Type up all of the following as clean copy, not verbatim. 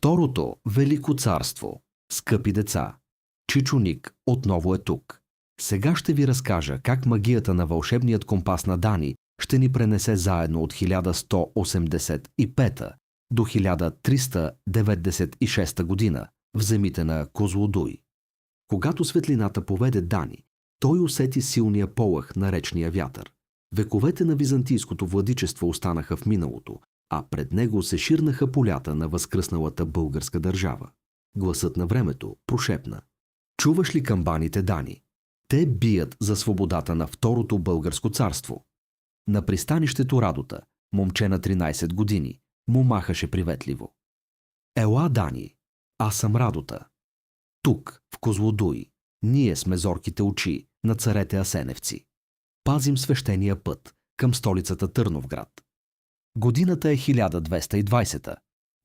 Второто Велико царство. Скъпи деца, Чичо Ник отново е тук. Сега ще ви разкажа как магията на вълшебният компас на Дани ще ни пренесе заедно от 1185 до 1396 година в земите на Козлодуй. Когато светлината поведе Дани, той усети силния полъх на речния вятър. Вековете на византийското владичество останаха в миналото, а пред него се ширнаха полята на възкръсналата българска държава. Гласът на времето прошепна: чуваш ли камбаните, Дани? Те бият за свободата на Второто българско царство. На пристанището Радота, момче на 13 години, му махаше приветливо. Ела, Дани, аз съм Радота. Тук, в Козлодуй, ние сме зорките очи на царете асеневци. Пазим свещения път към столицата Търновград. Годината е 1220,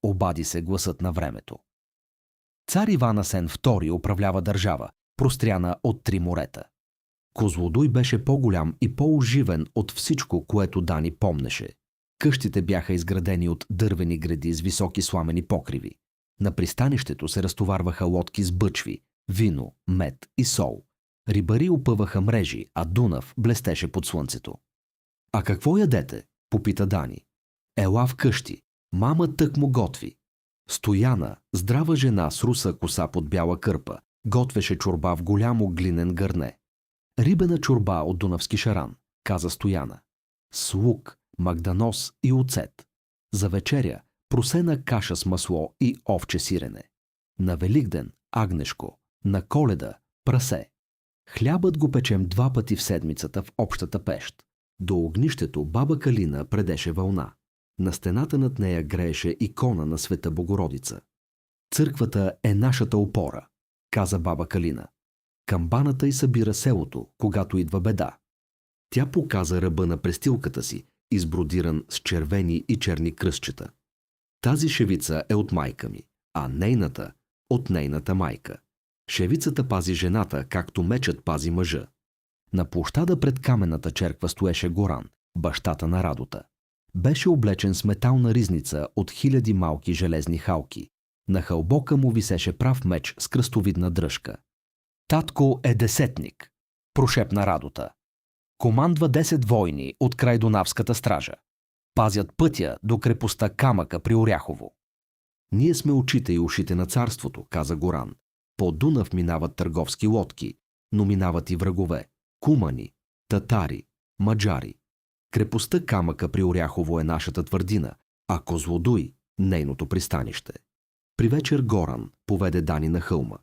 обади се гласът на времето. Цар Иван Асен II управлява държава, простряна от 3 морета. Козлодуй беше по-голям и по-оживен от всичко, което Дани помнеше. Къщите бяха изградени от дървени греди с високи сламени покриви. На пристанището се разтоварваха лодки с бъчви, вино, мед и сол. Рибари опъваха мрежи, а Дунав блестеше под слънцето. А какво ядете? Попита Дани. Ела вкъщи. Мама тъкмо готви. Стояна, здрава жена с руса коса под бяла кърпа, готвеше чорба в голямо глинен гърне. Рибена чорба от дунавски шаран, каза Стояна. С лук, магданос и оцет. За вечеря просена каша с масло и овче сирене. На Великден агнешко, на Коледа прасе. Хлябът го печем 2 пъти в седмицата в общата пещ. До огнището баба Калина предеше вълна. На стената над нея грееше икона на Света Богородица. Църквата е нашата опора, каза баба Калина. Камбаната й събира селото, когато идва беда. Тя показа ръба на престилката си, избродиран с червени и черни кръстчета. Тази шевица е от майка ми, а нейната от нейната майка. Шевицата пази жената, както мечът пази мъжа. На площада пред каменната черква стоеше Горан, бащата на Радота. Беше облечен с метална ризница от 1000 малки железни халки. На хълбока му висеше прав меч с кръстовидна дръжка. Татко е десетник, прошепна Радота. Командва 10 войни от край Дунавската стража. Пазят пътя до крепостта Камъка при Оряхово. Ние сме очите и ушите на царството, каза Горан. По Дунав минават търговски лодки, но минават и врагове. Кумани, татари, маджари. Крепостта Камъка при Оряхово е нашата твърдина, а Козлодуй – нейното пристанище. При вечер Горан поведе Дани на хълма.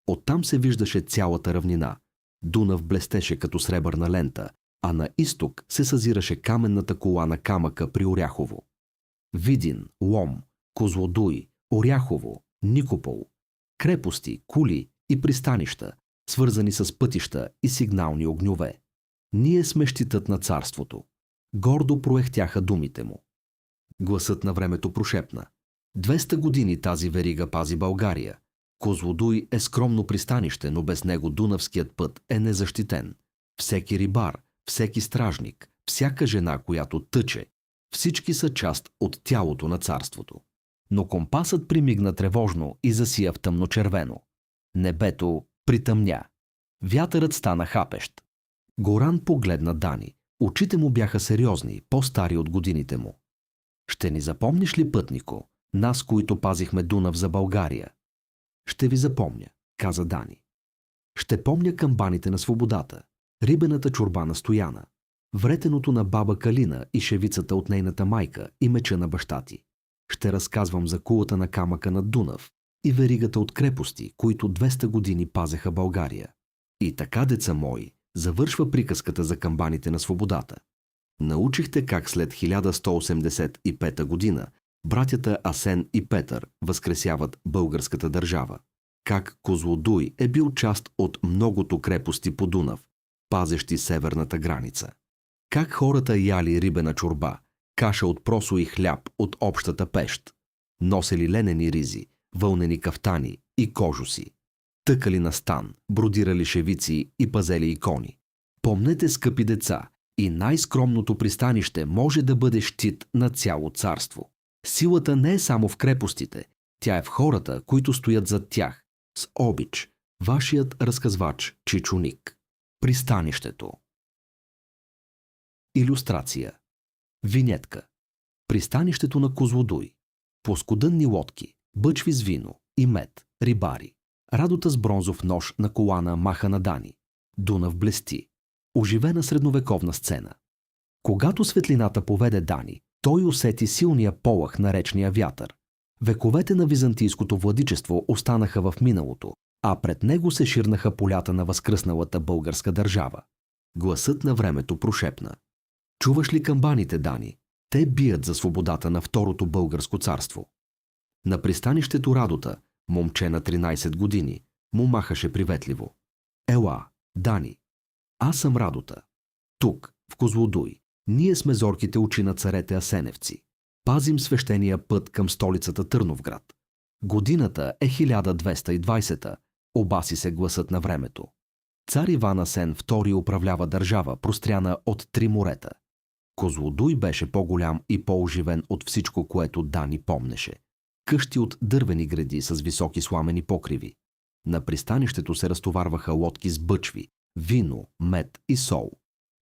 Оттам се виждаше цялата равнина. Дунав блестеше като сребърна лента, а на изток се съзираше каменната кола на Камъка при Оряхово. Видин, Лом, Козлодуй, Оряхово, Никопол. Крепости, кули и пристанища, свързани с пътища и сигнални огньове. Ние сме щитът на царството. Гордо проехтяха думите му. Гласът на времето прошепна. 200 години тази верига пази България. Козлодуй е скромно пристанище, но без него Дунавският път е незащитен. Всеки рибар, всеки стражник, всяка жена, която тъче, всички са част от тялото на царството. Но компасът примигна тревожно и засия в тъмночервено. Небето притъмня. Вятърът стана хапещ. Горан погледна Дани. Очите му бяха сериозни, по-стари от годините му. Ще ни запомниш ли, пътнико, нас, които пазихме Дунав за България? Ще ви запомня, каза Дани. Ще помня камбаните на свободата, рибената чорба на Стояна, вретеното на баба Калина и шевицата от нейната майка и меча на баща ти. Ще разказвам за кулата на камъка над Дунав и веригата от крепости, които 200 години пазеха България. И така, деца мои, завършва приказката за камбаните на свободата. Научихте как след 1185 година братята Асен и Петър възкресяват българската държава. Как Козлодуй е бил част от многото крепости по Дунав, пазещи северната граница. Как хората яли рибена чорба, каша от просо и хляб от общата пещ, носели ленени ризи, вълнени кафтани и кожуси, тъкали на стан, бродирали шевици и пазели икони. Помнете, скъпи деца, и най-скромното пристанище може да бъде щит на цяло царство. Силата не е само в крепостите, Тя е в хората, които стоят зад тях. С обич, вашият разказвач Чичо Ник. Пристанището. Илюстрация. Винетка. Пристанището на Козлодуй. Плоскодънни лодки, бъчви с вино и мед, рибари. Радота с бронзов нож на колана маха на Дани. Дунав блести. Оживена средновековна сцена. Когато светлината поведе Дани, той усети силния полъх на речния вятър. Вековете на византийското владичество останаха в миналото, а пред него се ширнаха полята на възкръсналата българска държава. Гласът на времето прошепна. Чуваш ли камбаните, Дани? Те бият за свободата на Второто българско царство. На пристанището Радота, момче на 13 години, му махаше приветливо. Ела, Дани. Аз съм Радота. Тук, в Козлодуй, ние сме зорките очи на царете Асеневци. Пазим свещения път към столицата Търновград. Годината е 1220, обаси се гласът на времето. Цар Иван Асен II управлява държава, простряна от 3 морета. Козлодуй беше по-голям и по-оживен от всичко, което Дани помнеше. Къщи от дървени гради с високи сламени покриви. На пристанището се разтоварваха лодки с бъчви, вино, мед и сол.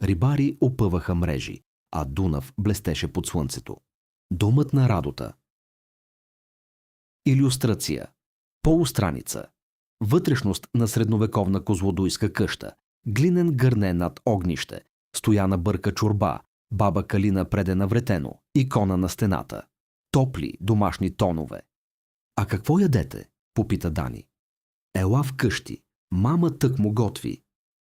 Рибари опъваха мрежи, а Дунав блестеше под слънцето. Домът на Радота. Илюстрация. Полустраница. Вътрешност на средновековна козлодуйска къща. Глинен гърне над огнище. Стояна бърка чорба. Баба Калина преде навретено. Икона на стената. Топли домашни тонове. А какво ядете? Попита Дани. Ела вкъщи. Мама тъкмо готви.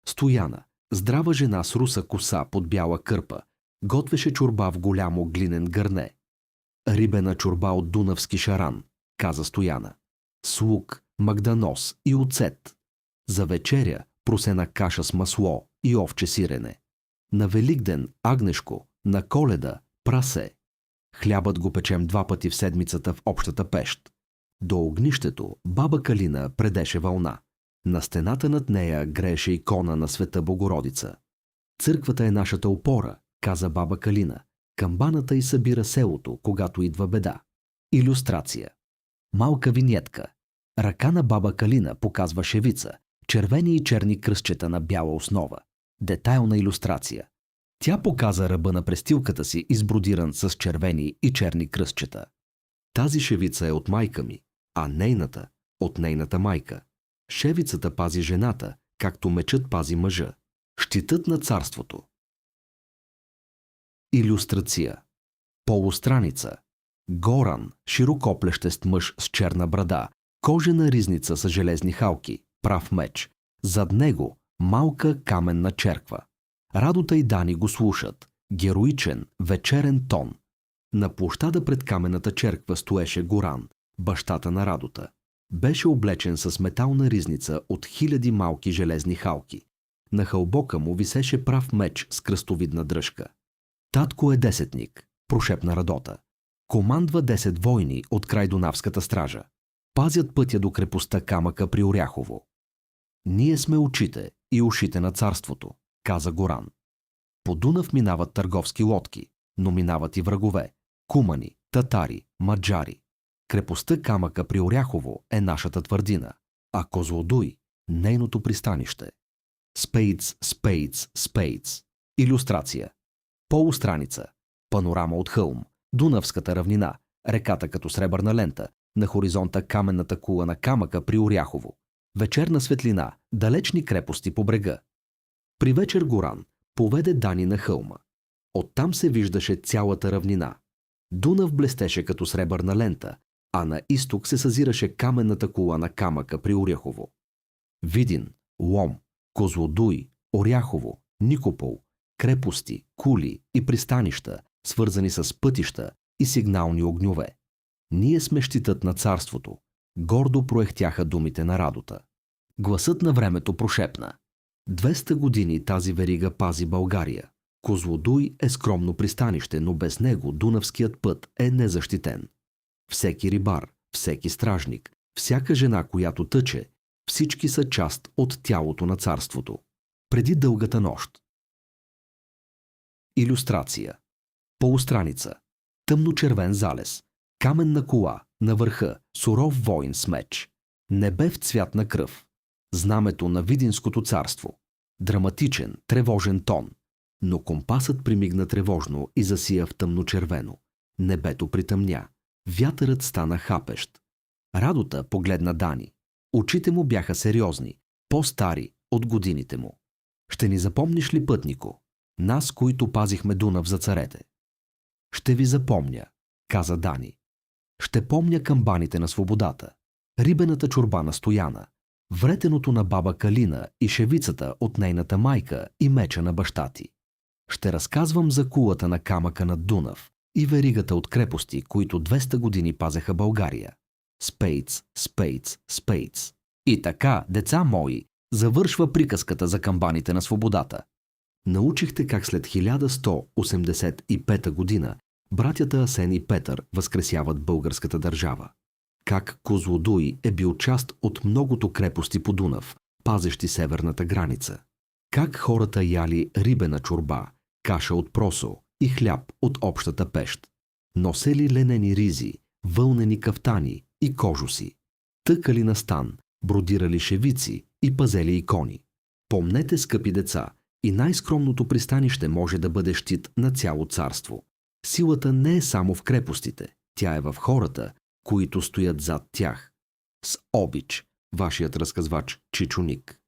Стояна, здрава жена с руса коса под бяла кърпа, готвеше чорба в голямо глинен гърне. Рибена чорба от дунавски шаран, каза Стояна. С лук, магданос и оцет. За вечеря просена каша с масло и овче сирене. На Великден агнешко, на Коледа прасе. Хлябът го печем 2 пъти в седмицата в общата пещ. До огнището баба Калина предеше вълна. На стената над нея грееше икона на Света Богородица. Църквата е нашата опора, каза баба Калина. Камбаната й събира селото, когато идва беда. Илюстрация. Малка винетка. Ръка на баба Калина показва шевица, червени и черни кръстчета на бяла основа. Детайлна илюстрация. Тя показа ръба на престилката си, избродиран с червени и черни кръстчета. Тази шевица е от майка ми, а нейната – от нейната майка. Шевицата пази жената, както мечът пази мъжа. Щитът на царството. Илюстрация. Полустраница. Горан, широкоплещест мъж с черна брада, кожена ризница с железни халки, прав меч. Зад него малка каменна черква. Радота и Дани го слушат. Героичен, вечерен тон. На площада пред каменната черква стоеше Горан, бащата на Радота. Беше облечен с метална ризница от 1000 малки железни халки. На хълбока му висеше прав меч с кръстовидна дръжка. Татко е десетник, прошепна Радота. Командва 10 войни от край Дунавската стража. Пазят пътя до крепостта Камъка при Оряхово. Ние сме очите и ушите на царството, каза Горан. По Дунав минават търговски лодки, но минават и врагове. Кумани, татари, маджари. Крепостта Камъка при Оряхово е нашата твърдина, а Козлодуй – нейното пристанище. Спейдс, Спейдс, Спейдс. Илюстрация. Полустраница. Панорама от хълм. Дунавската равнина. Реката като сребърна лента. На хоризонта каменната кула на Камъка при Оряхово. Вечерна светлина. Далечни крепости по брега. При вечер Горан поведе Дани на хълма. Оттам се виждаше цялата равнина. Дунав блестеше като сребърна лента, а на изток се съзираше каменната кула на Камъка при Оряхово. Видин, Лом, Козлодуй, Оряхово, Никопол, крепости, кули и пристанища, свързани с пътища и сигнални огньове. Ние сме щитът на царството. Гордо проехтяха думите на Радота. Гласът на времето прошепна. 200 години тази верига пази България. Козлодуй е скромно пристанище, но без него Дунавският път е незащитен. Всеки рибар, всеки стражник, всяка жена, която тъче, всички са част от тялото на царството. Преди дългата нощ. Илюстрация. Полустраница. Тъмночервен залез. Каменна кола. На върха суров воин с меч. Небе в цвят на кръв. Знамето на Видинското царство. Драматичен, тревожен тон. Но компасът примигна тревожно и засия в тъмночервено. Небето притъмня. Вятърът стана хапещ. Радота погледна Дани. Очите му бяха сериозни, по-стари от годините му. Ще ни запомниш ли, пътнико? Нас, които пазихме Дунав за царете. Ще ви запомня, каза Дани. Ще помня камбаните на свободата, рибената чорба на Стояна, вретеното на баба Калина и шевицата от нейната майка и меча на баща ти. Ще разказвам за кулата на камъка над Дунав и веригата от крепости, които 200 години пазеха България. Спейц, спейц, спейц. И така, деца мои, завършва приказката за камбаните на свободата. Научихте как след 1185 година братята Асен и Петър възкресяват българската държава. Как Козлодуй е бил част от многото крепости по Дунав, пазещи северната граница. Как хората яли рибена чорба, каша от просо и хляб от общата пещ. Носели ленени ризи, вълнени кафтани и кожуси. Тъкали на стан, бродирали шевици и пазели икони. Помнете, скъпи деца, и най-скромното пристанище може да бъде щит на цяло царство. Силата не е само в крепостите, тя е в хората, които стоят зад тях. С обич, вашият разказвач Чичо Ник.